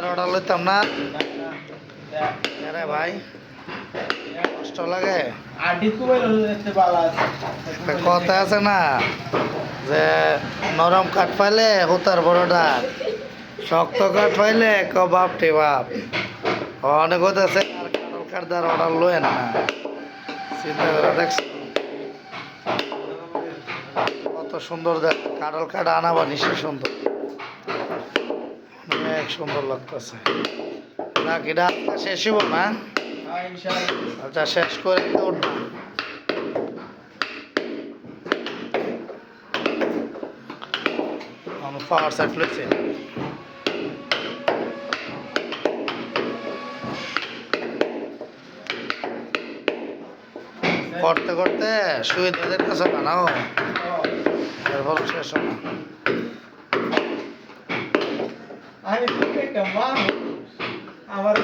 order লইতাম না ভাই কষ্ট লাগে একটা কথা আছে না যে নরম কাঠ পাইলে হুতার বড় ডাক শক্ত কাঠ পাইলে বাপ রে বাপ অনেক কথা আছে কাঠল কাঠ দ্বার অর্ডার লইেন না চিন্তা করে দেখছি কত সুন্দর দেখ কাঠল কাঠ আনাবা নিশ্চয় সুন্দর অনেক সুন্দর লাগতেছে না কিনা শেষ হইব না আচ্ছা শেষ করে উঠবো পাওয়ার সাইড লইছে করতে করতে শুয়ে তাদের কাছে বানাও এরপর শেষ হবে আমার